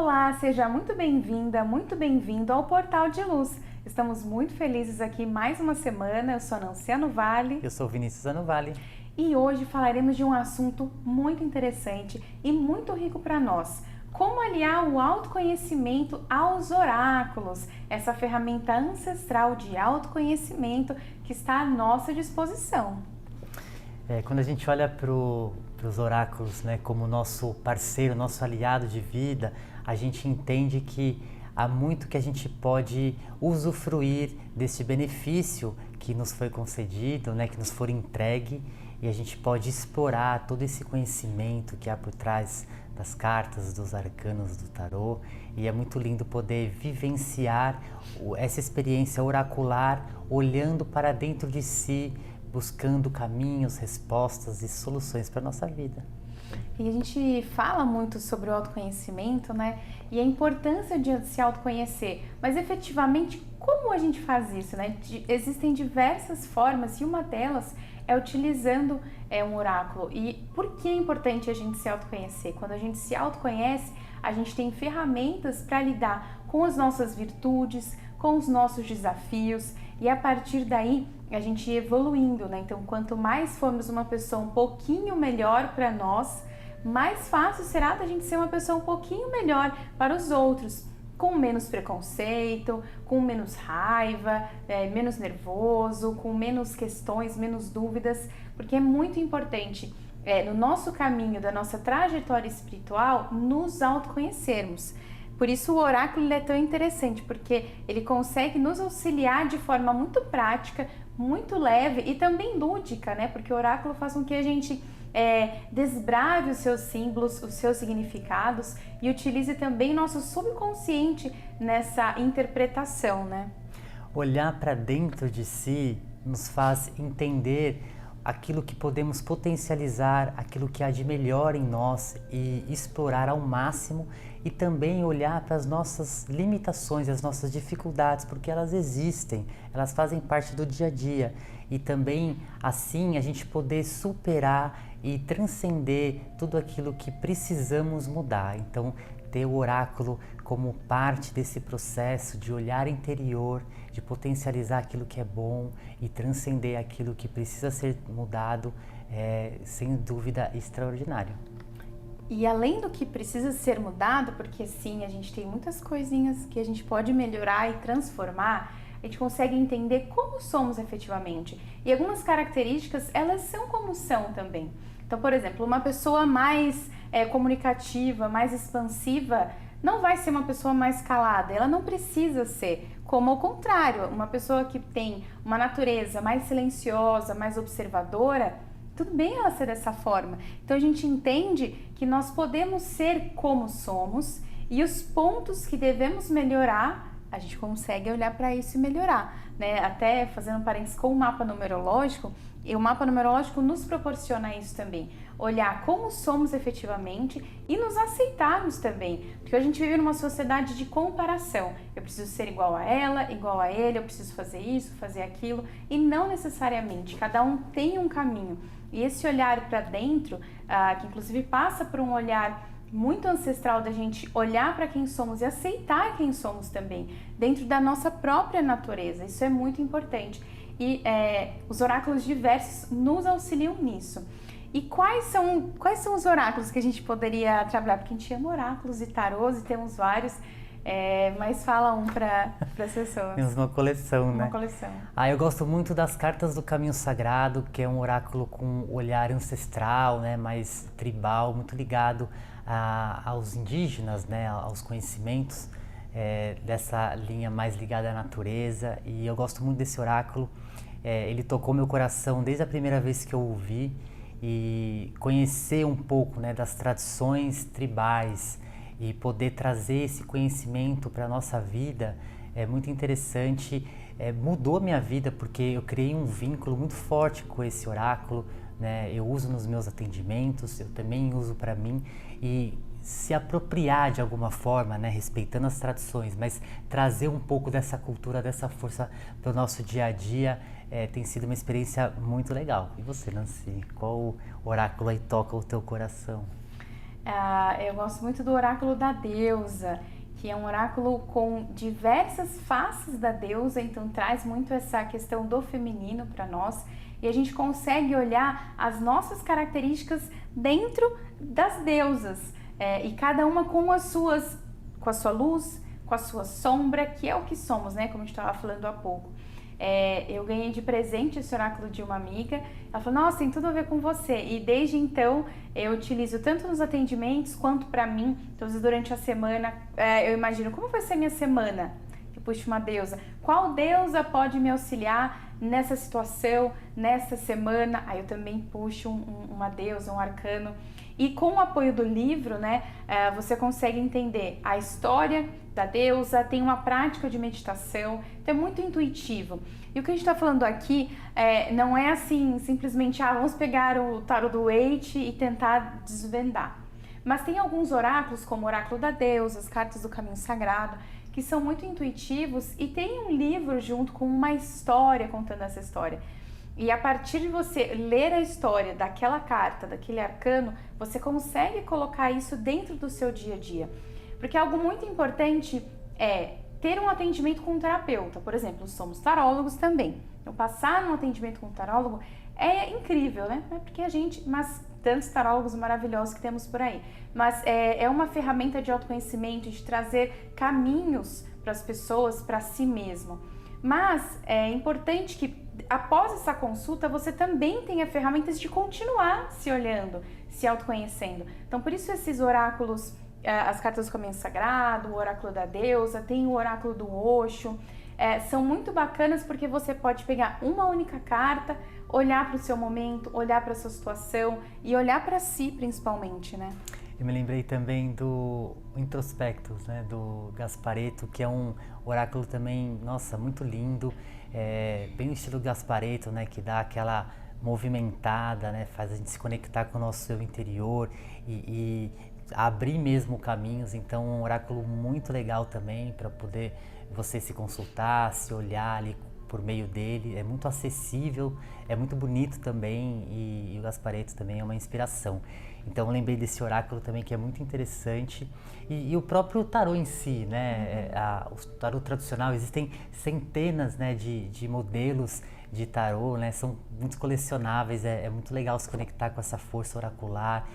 Olá, seja muito bem-vinda, muito bem-vindo ao Portal de Luz. Estamos muito felizes aqui mais uma semana. Eu sou Nancy Anovale. Eu sou Vinícius Anovale. E hoje falaremos de um assunto muito interessante e muito rico para nós. Como aliar o autoconhecimento aos oráculos, essa ferramenta ancestral de autoconhecimento que está à nossa disposição. Quando a gente olha para os oráculos, né, como nosso parceiro, nosso aliado de vida, a gente entende que há muito que a gente pode usufruir desse benefício que nos foi concedido, né, que nos foi entregue, e a gente pode explorar todo esse conhecimento que há por trás das cartas, dos arcanos do tarô, e é muito lindo poder vivenciar essa experiência oracular olhando para dentro de si, buscando caminhos, respostas e soluções para a nossa vida. E a gente fala muito sobre o autoconhecimento, né? E a importância de se autoconhecer. Mas efetivamente, como a gente faz isso, né? Existem diversas formas e uma delas é utilizando um oráculo. E por que é importante a gente se autoconhecer? Quando a gente se autoconhece, a gente tem ferramentas para lidar com as nossas virtudes, com os nossos desafios, e a partir daí a gente ir evoluindo, né? Então, quanto mais formos uma pessoa um pouquinho melhor para nós, mais fácil será da gente ser uma pessoa um pouquinho melhor para os outros, com menos preconceito, com menos raiva, menos nervoso, com menos questões, menos dúvidas, porque é muito importante no nosso caminho, da nossa trajetória espiritual, nos autoconhecermos. Por isso o oráculo ele é tão interessante, porque ele consegue nos auxiliar de forma muito prática, muito leve e também lúdica, né? Porque o oráculo faz com que a gente desbrave os seus símbolos, os seus significados e utilize também nosso subconsciente nessa interpretação, né? Olhar para dentro de si nos faz entender aquilo que podemos potencializar, aquilo que há de melhor em nós e explorar ao máximo, e também olhar para as nossas limitações, as nossas dificuldades, porque elas existem, elas fazem parte do dia a dia, e também assim a gente poder superar e transcender tudo aquilo que precisamos mudar. Então, ter o oráculo como parte desse processo de olhar interior, de potencializar aquilo que é bom e transcender aquilo que precisa ser mudado, é sem dúvida extraordinário. E além do que precisa ser mudado, porque sim, a gente tem muitas coisinhas que a gente pode melhorar e transformar, a gente consegue entender como somos efetivamente. E algumas características, elas são como são também. Então, por exemplo, uma pessoa mais comunicativa, mais expansiva, não vai ser uma pessoa mais calada, ela não precisa ser. Como ao contrário, uma pessoa que tem uma natureza mais silenciosa, mais observadora, tudo bem ela ser dessa forma. Então a gente entende que nós podemos ser como somos e os pontos que devemos melhorar, a gente consegue olhar para isso e melhorar, né? Até fazendo um parênteses com o mapa numerológico, e o mapa numerológico nos proporciona isso também, olhar como somos efetivamente e nos aceitarmos também, porque a gente vive numa sociedade de comparação. Eu preciso ser igual a ela, igual a ele, eu preciso fazer isso, fazer aquilo, e não necessariamente, cada um tem um caminho. E esse olhar para dentro, que inclusive passa por um olhar muito ancestral da gente olhar para quem somos e aceitar quem somos também, dentro da nossa própria natureza, isso é muito importante. E os oráculos diversos nos auxiliam nisso. E quais são os oráculos que a gente poderia trabalhar? Porque a gente ama oráculos e tarôs e temos vários, mas fala um para as pessoas. Temos uma coleção, né? Uma coleção. Eu gosto muito das cartas do Caminho Sagrado, que é um oráculo com olhar ancestral, né, mais tribal, muito ligado aos indígenas, né, aos conhecimentos dessa linha mais ligada à natureza. E eu gosto muito desse oráculo. Ele tocou meu coração desde a primeira vez que eu o vi, e conhecer um pouco, né, das tradições tribais e poder trazer esse conhecimento para a nossa vida é muito interessante. Mudou a minha vida porque eu criei um vínculo muito forte com esse oráculo, né? Eu uso nos meus atendimentos, eu também uso para mim, e se apropriar de alguma forma, né, respeitando as tradições, mas trazer um pouco dessa cultura, dessa força para o nosso dia a dia, tem sido uma experiência muito legal. E você, Nancy, qual oráculo aí toca o teu coração? Eu gosto muito do oráculo da deusa, que é um oráculo com diversas faces da deusa, então traz muito essa questão do feminino para nós e a gente consegue olhar as nossas características dentro das deusas, e cada uma com a sua luz, com a sua sombra, que é o que somos, né? Como a gente estava falando há pouco. Eu ganhei de presente esse oráculo de uma amiga. Ela falou, nossa, tem tudo a ver com você. E desde então eu utilizo tanto nos atendimentos quanto para mim. Então, durante a semana, eu imagino como vai ser minha semana. Eu puxo uma deusa. Qual deusa pode me auxiliar nessa situação, nessa semana? Aí eu também puxo uma deusa, um arcano. E com o apoio do livro, né, você consegue entender a história da deusa, tem uma prática de meditação, então é muito intuitivo. E o que a gente está falando aqui não é assim, simplesmente, vamos pegar o tarot do Waite e tentar desvendar. Mas tem alguns oráculos, como o oráculo da deusa, as cartas do caminho sagrado, que são muito intuitivos e tem um livro junto com uma história contando essa história. E a partir de você ler a história daquela carta, daquele arcano, você consegue colocar isso dentro do seu dia a dia. Porque algo muito importante é ter um atendimento com um terapeuta. Por exemplo, somos tarólogos também. Então, passar num atendimento com um tarólogo é incrível, né? Porque mas tantos tarólogos maravilhosos que temos por aí. Mas é uma ferramenta de autoconhecimento, de trazer caminhos para as pessoas, para si mesmo. Mas é importante que após essa consulta você também tenha ferramentas de continuar se olhando, se autoconhecendo. Então por isso esses oráculos, as cartas do caminho sagrado, o oráculo da deusa, tem o oráculo do Osho, são muito bacanas porque você pode pegar uma única carta, olhar para o seu momento, olhar para a sua situação e olhar para si principalmente, né? Eu me lembrei também do Introspectus, né, do Gasparetto, que é um oráculo também, nossa, muito lindo, bem no estilo Gasparetto, né, que dá aquela movimentada, né, faz a gente se conectar com o nosso eu interior e abrir mesmo caminhos. Então, um oráculo muito legal também para poder você se consultar, se olhar ali por meio dele, é muito acessível, é muito bonito também e o Gasparetto também é uma inspiração. Então eu lembrei desse oráculo também que é muito interessante e o próprio tarô em si, né? O tarô tradicional, existem centenas, né, de modelos de tarô, né? São muito colecionáveis, é muito legal se conectar com essa força oracular,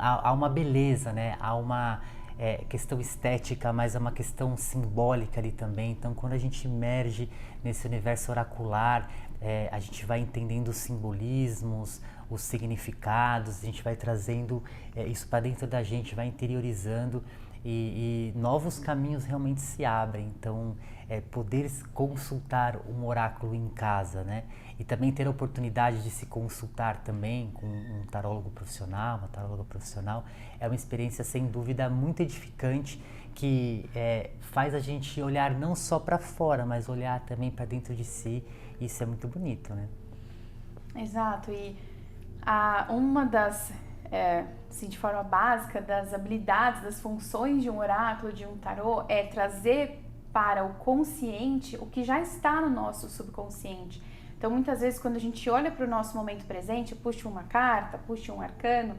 há uma beleza, né? Há uma questão estética, mas é uma questão simbólica ali também. Então quando a gente emerge nesse universo oracular, a gente vai entendendo os simbolismos, os significados, a gente vai trazendo isso para dentro da gente, vai interiorizando e novos caminhos realmente se abrem. Então, poder consultar um oráculo em casa, né? E também ter a oportunidade de se consultar também com um tarólogo profissional, uma taróloga profissional, é uma experiência sem dúvida muito edificante que faz a gente olhar não só para fora, mas olhar também para dentro de si. Isso é muito bonito, né? Exato. E uma das, assim, de forma básica, das habilidades, das funções de um oráculo, de um tarô, é trazer para o consciente o que já está no nosso subconsciente. Então, muitas vezes, quando a gente olha para o nosso momento presente, puxa uma carta, puxa um arcano,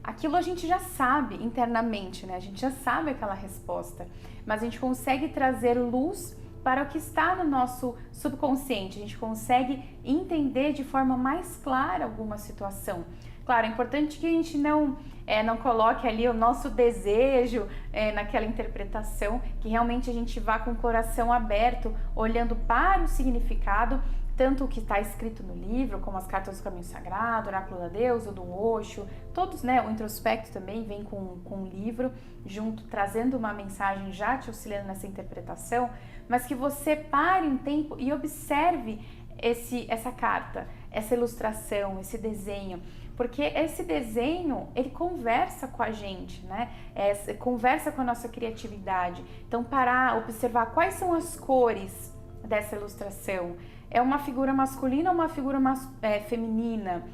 aquilo a gente já sabe internamente, né? A gente já sabe aquela resposta, mas a gente consegue trazer luz para o que está no nosso subconsciente, a gente consegue entender de forma mais clara alguma situação. Claro, é importante que a gente não coloque ali o nosso desejo naquela interpretação, que realmente a gente vá com o coração aberto, olhando para o significado, tanto o que está escrito no livro, como as cartas do caminho sagrado, o oráculo da deusa, o do Osho, todos, né? O introspecto também vem com um livro junto, trazendo uma mensagem, já te auxiliando nessa interpretação, mas que você pare um tempo e observe essa carta, essa ilustração, esse desenho, porque esse desenho, ele conversa com a gente, né? Conversa com a nossa criatividade. Então, parar, observar quais são as cores dessa ilustração. É uma figura masculina ou uma figura feminina?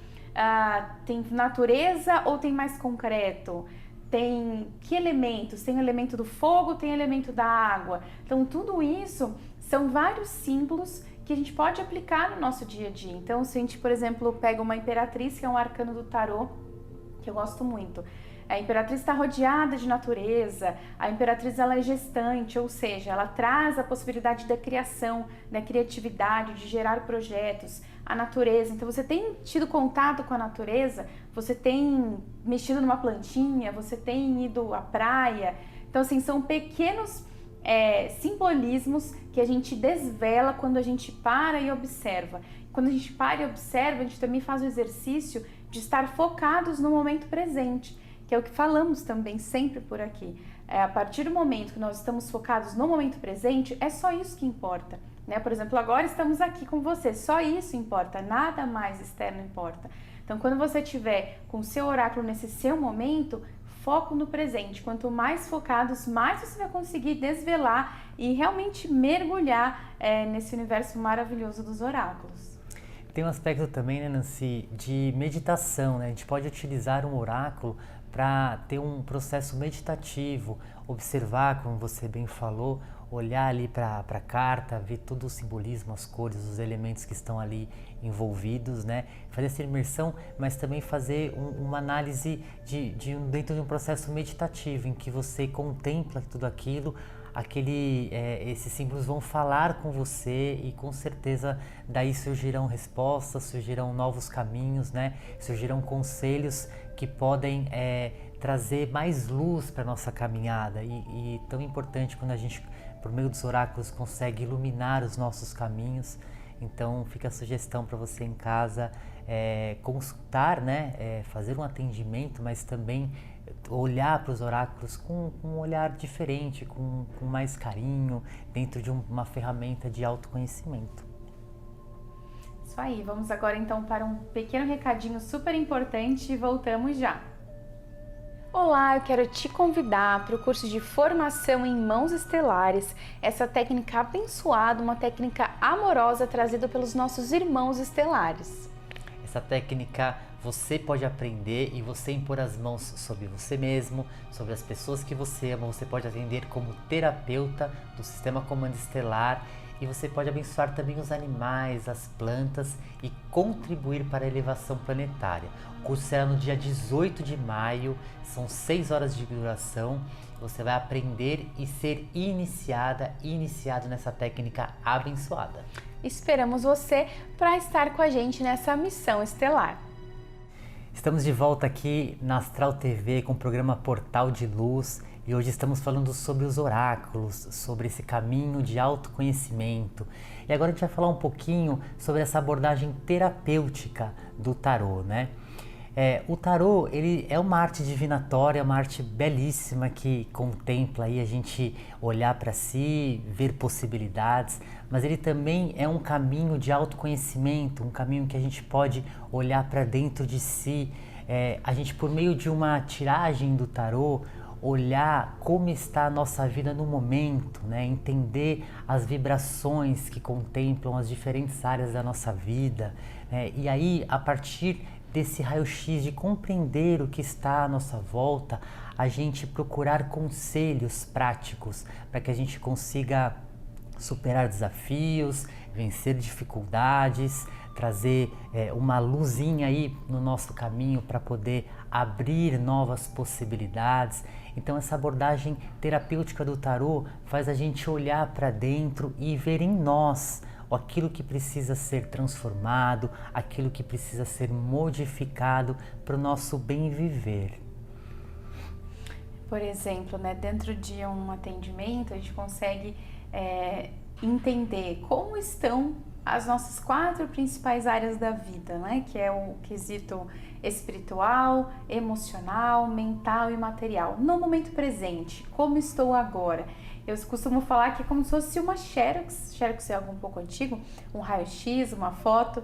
Tem natureza ou tem mais concreto? Tem que elementos? Tem elemento do fogo, tem elemento da água. Então, tudo isso são vários símbolos que a gente pode aplicar no nosso dia a dia. Então, se a gente, por exemplo, pega uma imperatriz, que é um arcano do tarô, que eu gosto muito, A Imperatriz está rodeada de natureza, a Imperatriz ela é gestante, ou seja, ela traz a possibilidade da criação, da criatividade, de gerar projetos, a natureza. Então você tem tido contato com a natureza, você tem mexido numa plantinha, você tem ido à praia. Então assim, são pequenos simbolismos que a gente desvela quando a gente para e observa. Quando a gente para e observa, a gente também faz o exercício de estar focados no momento presente, que é o que falamos também sempre por aqui. A partir do momento que nós estamos focados no momento presente, é só isso que importa, né? Por exemplo, agora estamos aqui com você, só isso importa, nada mais externo importa. Então, quando você estiver com o seu oráculo nesse seu momento, foco no presente. Quanto mais focados, mais você vai conseguir desvelar e realmente mergulhar nesse universo maravilhoso dos oráculos. Tem um aspecto também, né, Nancy, de meditação, né? A gente pode utilizar um oráculo para ter um processo meditativo, observar, como você bem falou, olhar ali para a carta, ver todo o simbolismo, as cores, os elementos que estão ali envolvidos, né? Fazer essa imersão, mas também fazer uma análise dentro de um processo meditativo, em que você contempla tudo aquilo, esses símbolos vão falar com você e com certeza daí surgirão respostas, surgirão novos caminhos, né? Surgirão conselhos que podem trazer mais luz para a nossa caminhada e tão importante quando a gente, por meio dos oráculos, consegue iluminar os nossos caminhos. Então fica a sugestão para você em casa consultar, né? Fazer um atendimento, mas também olhar para os oráculos com um olhar diferente, com mais carinho, dentro de uma ferramenta de autoconhecimento. Isso aí, vamos agora então para um pequeno recadinho super importante e voltamos já. Olá, eu quero te convidar para o curso de formação em mãos estelares, essa técnica abençoada, uma técnica amorosa trazida pelos nossos irmãos estelares. Essa técnica você pode aprender e você impor as mãos sobre você mesmo, sobre as pessoas que você ama. Você pode atender como terapeuta do Sistema Comando Estelar e você pode abençoar também os animais, as plantas e contribuir para a elevação planetária. O curso será no dia 18 de maio, são 6 horas de duração. Você vai aprender e ser iniciado nessa técnica abençoada. Esperamos você para estar com a gente nessa missão estelar. Estamos de volta aqui na Astral TV com o programa Portal de Luz e hoje estamos falando sobre os oráculos, sobre esse caminho de autoconhecimento. E agora a gente vai falar um pouquinho sobre essa abordagem terapêutica do tarô, né? O tarô, ele é uma arte divinatória, uma arte belíssima que contempla aí a gente olhar para si, ver possibilidades, mas ele também é um caminho de autoconhecimento, um caminho que a gente pode olhar para dentro de si. A gente, por meio de uma tiragem do tarô, olhar como está a nossa vida no momento, né? Entender as vibrações que contemplam as diferentes áreas da nossa vida, e aí, a partir desse raio-x de compreender o que está à nossa volta, a gente procurar conselhos práticos para que a gente consiga superar desafios, vencer dificuldades, trazer uma luzinha aí no nosso caminho para poder abrir novas possibilidades. Então essa abordagem terapêutica do tarô faz a gente olhar para dentro e ver em nós aquilo que precisa ser transformado, aquilo que precisa ser modificado para o nosso bem viver. Por exemplo, né, dentro de um atendimento, a gente consegue entender como estão as nossas 4 principais áreas da vida, né, que é o quesito espiritual, emocional, mental e material. No momento presente, como estou agora? Eu costumo falar que é como se fosse uma xerox. Xerox é algo um pouco antigo, um raio-x, uma foto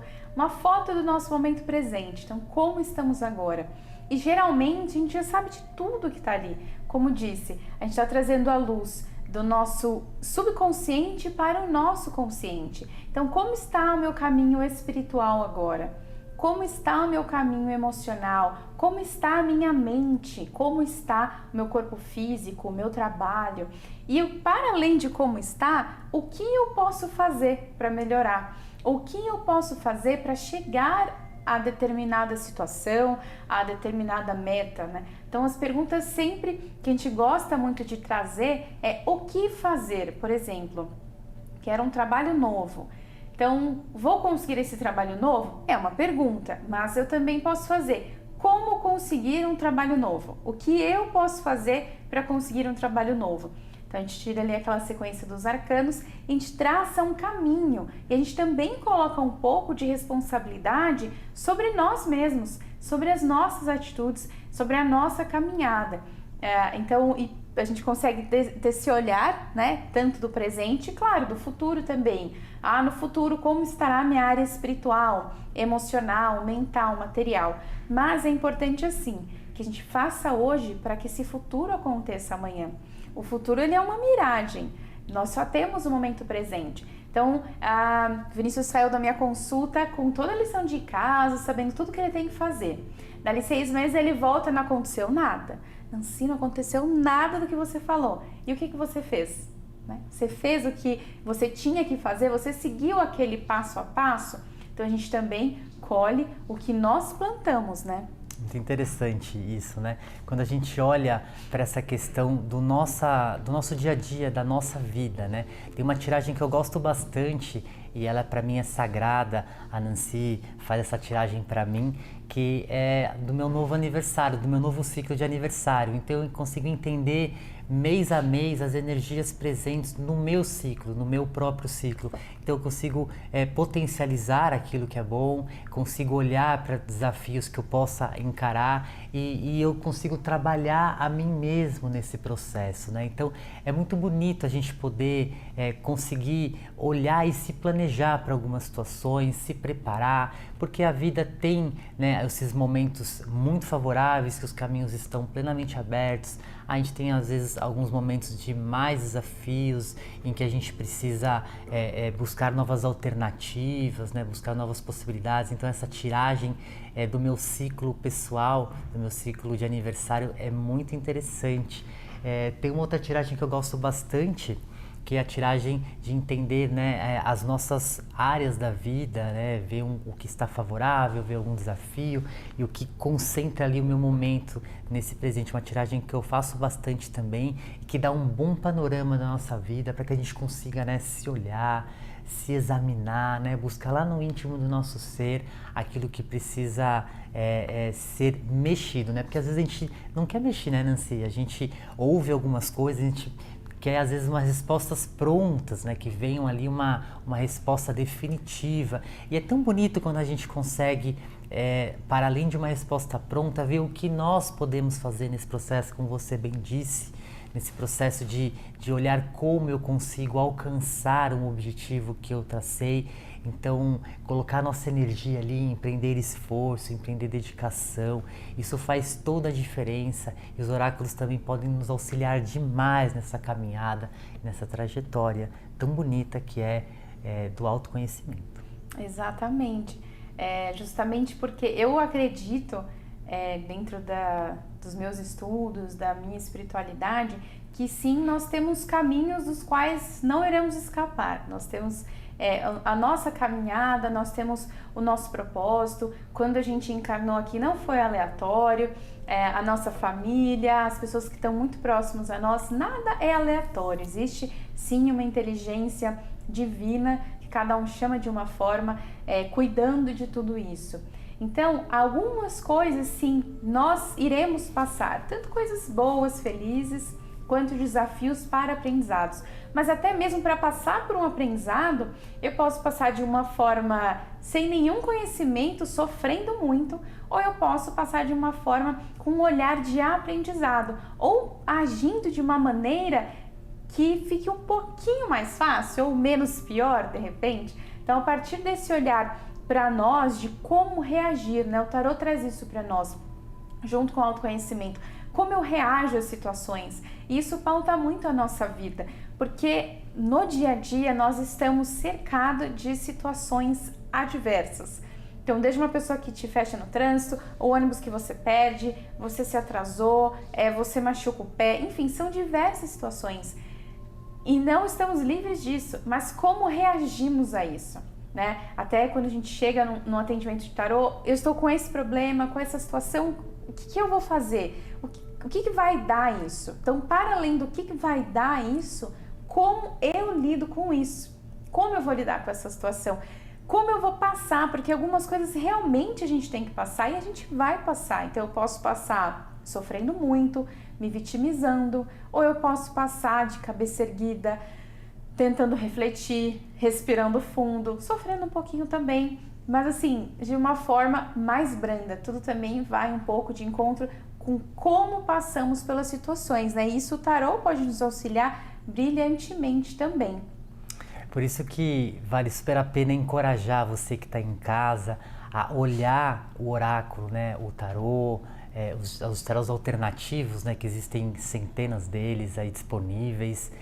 do nosso momento presente. Então, como estamos agora? E geralmente a gente já sabe de tudo que está ali. Como disse, a gente está trazendo a luz do nosso subconsciente para o nosso consciente. Então, como está o meu caminho espiritual agora? Como está o meu caminho emocional? Como está a minha mente? Como está o meu corpo físico, o meu trabalho? E para além de como está, o que eu posso fazer para melhorar? O que eu posso fazer para chegar a determinada situação, a determinada meta, né? Então as perguntas sempre que a gente gosta muito de trazer é o que fazer, por exemplo, quero um trabalho novo. Então, vou conseguir esse trabalho novo? É uma pergunta, mas eu também posso fazer como conseguir um trabalho novo? O que eu posso fazer para conseguir um trabalho novo? Então, a gente tira ali aquela sequência dos arcanos, a gente traça um caminho e a gente também coloca um pouco de responsabilidade sobre nós mesmos, sobre as nossas atitudes, sobre a nossa caminhada. Então, a gente consegue ter esse olhar, né, tanto do presente, claro, do futuro também. No futuro, como estará a minha área espiritual, emocional, mental, material? Mas é importante, assim, que a gente faça hoje para que esse futuro aconteça amanhã. O futuro, ele é uma miragem. Nós só temos o momento presente. Então, Vinícius saiu da minha consulta com toda a lição de casa, sabendo tudo que ele tem que fazer. Dali 6 meses ele volta e não aconteceu nada. Nancy, não aconteceu nada do que você falou. E o que você fez? Né? Você fez o que você tinha que fazer? Você seguiu aquele passo a passo? Então a gente também colhe o que nós plantamos, né? Muito interessante isso, né? Quando a gente olha para essa questão do nosso dia a dia, da nossa vida, né? Tem uma tiragem que eu gosto bastante e ela para mim é sagrada. A Nancy faz essa tiragem para mim, que é do meu novo aniversário, do meu novo ciclo de aniversário. Então eu consigo entender mês a mês as energias presentes no meu ciclo, no meu próprio ciclo. Então eu consigo potencializar aquilo que é bom, consigo olhar para desafios que eu possa encarar e eu consigo trabalhar a mim mesmo nesse processo, né? Então é muito bonito a gente poder conseguir olhar e se planejar para algumas situações, se preparar, porque a vida tem, né, esses momentos muito favoráveis, que os caminhos estão plenamente abertos. A gente tem às vezes alguns momentos de mais desafios em que a gente precisa buscar novas alternativas, né? Buscar novas possibilidades. Então essa tiragem do meu ciclo pessoal, do meu ciclo de aniversário é muito interessante. Tem uma outra tiragem que eu gosto bastante, que é a tiragem de entender, né, as nossas áreas da vida, né, ver o que está favorável, ver algum desafio e o que concentra ali o meu momento nesse presente. Uma tiragem que eu faço bastante também e que dá um bom panorama da nossa vida para que a gente consiga, né, se olhar, se examinar, né, buscar lá no íntimo do nosso ser aquilo que precisa ser mexido, né, porque às vezes a gente não quer mexer, né, Nancy? A gente ouve algumas coisas, a gente quer às vezes umas respostas prontas, né? Que venham ali uma resposta definitiva. E é tão bonito quando a gente consegue, para além de uma resposta pronta, ver o que nós podemos fazer nesse processo, como você bem disse, nesse processo de olhar como eu consigo alcançar um objetivo que eu tracei. Então, colocar nossa energia ali, empreender esforço, empreender dedicação, isso faz toda a diferença e os oráculos também podem nos auxiliar demais nessa caminhada, nessa trajetória tão bonita que é do autoconhecimento. Exatamente, justamente porque eu acredito, dentro dos meus estudos, da minha espiritualidade, que sim, nós temos caminhos dos quais não iremos escapar, nós temos a nossa caminhada, nós temos o nosso propósito. Quando a gente encarnou aqui não foi aleatório, a nossa família, as pessoas que estão muito próximas a nós, nada é aleatório, existe sim uma inteligência divina que cada um chama de uma forma, cuidando de tudo isso. Então, algumas coisas sim, nós iremos passar, tanto coisas boas, felizes, quanto desafios para aprendizados. Mas até mesmo para passar por um aprendizado, eu posso passar de uma forma sem nenhum conhecimento, sofrendo muito, ou eu posso passar de uma forma com um olhar de aprendizado, ou agindo de uma maneira que fique um pouquinho mais fácil, ou menos pior, de repente. Então, a partir desse olhar para nós, de como reagir, né? O tarot traz isso para nós, junto com o autoconhecimento. Como eu reajo às situações. E isso pauta muito a nossa vida, porque no dia a dia nós estamos cercados de situações adversas. Então, desde uma pessoa que te fecha no trânsito, o ônibus que você perde, você se atrasou, você machuca o pé, enfim, são diversas situações. E não estamos livres disso, mas como reagimos a isso? né? Até quando a gente chega no atendimento de tarô, eu estou com esse problema, com essa situação, o que eu vou fazer? O que vai dar isso? Então, para além do que vai dar isso, como eu lido com isso? Como eu vou lidar com essa situação? Como eu vou passar? Porque algumas coisas realmente a gente tem que passar e a gente vai passar. Então, eu posso passar sofrendo muito, me vitimizando, ou eu posso passar de cabeça erguida, tentando refletir, respirando fundo, sofrendo um pouquinho também, mas assim, de uma forma mais branda. Tudo também vai um pouco de encontro com como passamos pelas situações, né? E isso o tarô pode nos auxiliar brilhantemente também. Por isso que vale super a pena encorajar você que está em casa a olhar o oráculo, né? O tarô, os tarôs alternativos, né? Que existem centenas deles aí disponíveis.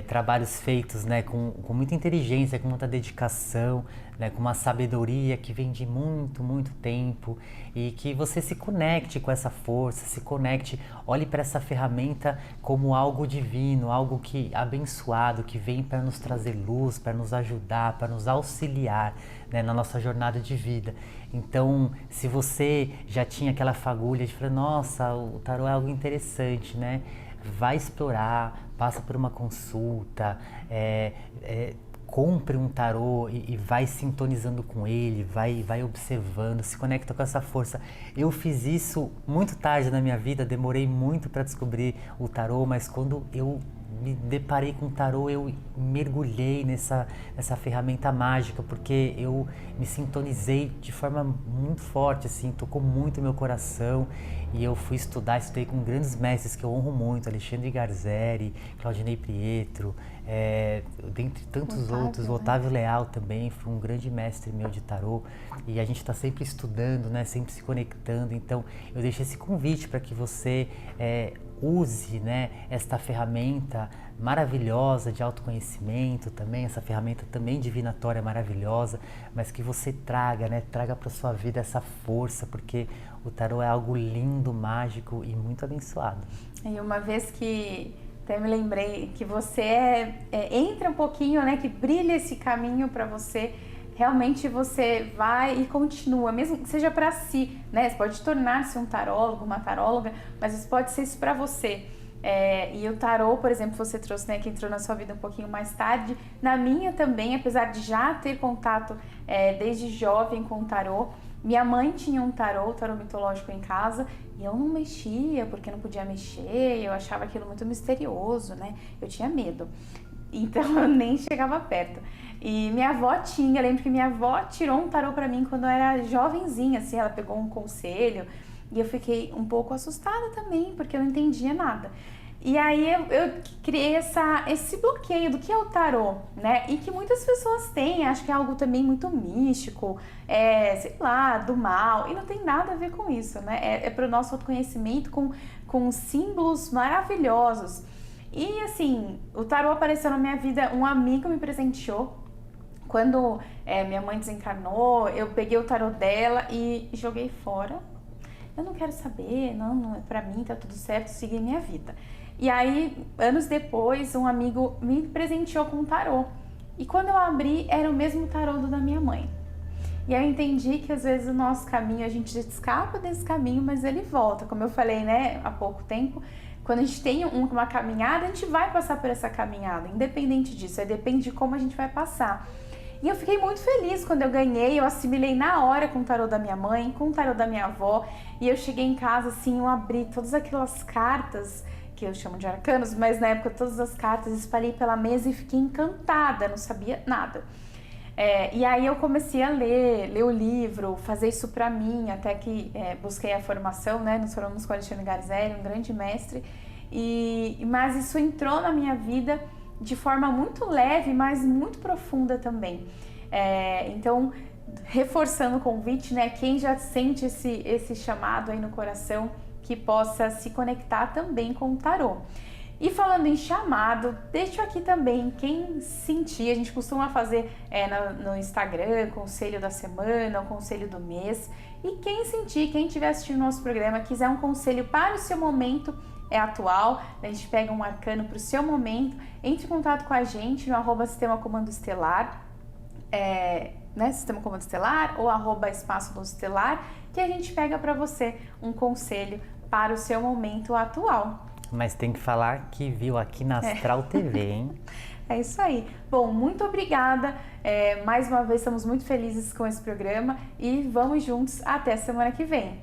Trabalhos feitos, né, com muita inteligência, com muita dedicação, né, com uma sabedoria que vem de muito, muito tempo, e que você se conecte com essa força, se conecte, olhe para essa ferramenta como algo divino, algo que abençoado, que vem para nos trazer luz, para nos ajudar, para nos auxiliar, né, na nossa jornada de vida. Então, se você já tinha aquela fagulha de falar, nossa, o tarô é algo interessante, né? Vai explorar, passa por uma consulta, compre um tarô e vai sintonizando com ele, vai observando, se conecta com essa força. Eu fiz isso muito tarde na minha vida, demorei muito para descobrir o tarô, mas quando eu me deparei com o tarô, eu mergulhei nessa ferramenta mágica, porque eu me sintonizei de forma muito forte, assim, tocou muito meu coração, e eu fui estudei com grandes mestres que eu honro muito, Alexandre Garzeri, Claudinei Pietro, dentre tantos outros, o Otávio Leal também foi um grande mestre meu de tarô, e a gente está sempre estudando, né, sempre se conectando. Então eu deixo esse convite para que você use, né, esta ferramenta maravilhosa de autoconhecimento também, essa ferramenta também divinatória maravilhosa, mas que você traga para sua vida essa força, porque o tarô é algo lindo, mágico e muito abençoado. E uma vez que até me lembrei que você entra um pouquinho, né, que brilha esse caminho para você, realmente você vai e continua, mesmo que seja para si, né? Você pode tornar-se um tarólogo, uma taróloga, mas isso pode ser isso para você. E o tarô, por exemplo, você trouxe, né, que entrou na sua vida um pouquinho mais tarde. Na minha também, apesar de já ter contato desde jovem com o tarô, minha mãe tinha um tarô mitológico em casa, e eu não mexia porque não podia mexer, eu achava aquilo muito misterioso, né? Eu tinha medo, então eu nem chegava perto. E minha avó tinha, eu lembro que minha avó tirou um tarô pra mim quando eu era jovenzinha, assim, ela pegou um conselho, e eu fiquei um pouco assustada também, porque eu não entendia nada. E aí eu criei esse bloqueio do que é o tarô, né? E que muitas pessoas têm, acho que é algo também muito místico, sei lá, do mal, e não tem nada a ver com isso, né? É para o nosso autoconhecimento com símbolos maravilhosos. E assim, o tarô apareceu na minha vida, um amigo me presenteou. Quando minha mãe desencarnou, eu peguei o tarô dela e joguei fora. Eu não quero saber, não é pra mim, tá tudo certo, segui minha vida. E aí, anos depois, um amigo me presenteou com um tarô. E quando eu abri, era o mesmo tarô do da minha mãe. E aí eu entendi que às vezes o nosso caminho, a gente escapa desse caminho, mas ele volta. Como eu falei, né, há pouco tempo, quando a gente tem uma caminhada, a gente vai passar por essa caminhada, independente disso, depende de como a gente vai passar. E eu fiquei muito feliz quando eu ganhei, eu assimilei na hora com o tarô da minha mãe, com o tarô da minha avó, e eu cheguei em casa assim, eu abri todas aquelas cartas, que eu chamo de arcanos, mas na época todas as cartas, espalhei pela mesa e fiquei encantada, não sabia nada. E aí eu comecei a ler o livro, fazer isso pra mim, até que busquei a formação, né? Nós formamos com o Alexandre Garzeri, um grande mestre, mas isso entrou na minha vida de forma muito leve, mas muito profunda também. Então, reforçando o convite, né? Quem já sente esse chamado aí no coração, que possa se conectar também com o tarô. E falando em chamado, deixo aqui também, quem sentir, a gente costuma fazer no Instagram, conselho da semana, o conselho do mês. E quem sentir, quem estiver assistindo o nosso programa, quiser um conselho para o seu momento atual, a gente pega um arcano para o seu momento, entre em contato com a gente no @Sistema Comando Estelar. né, Sistema Comando Estelar ou @Espaço Luz Estelar, que a gente pega para você um conselho para o seu momento atual. Mas tem que falar que viu aqui na Astral TV, hein? É isso aí. Bom, muito obrigada. Mais uma vez, estamos muito felizes com esse programa e vamos juntos até semana que vem.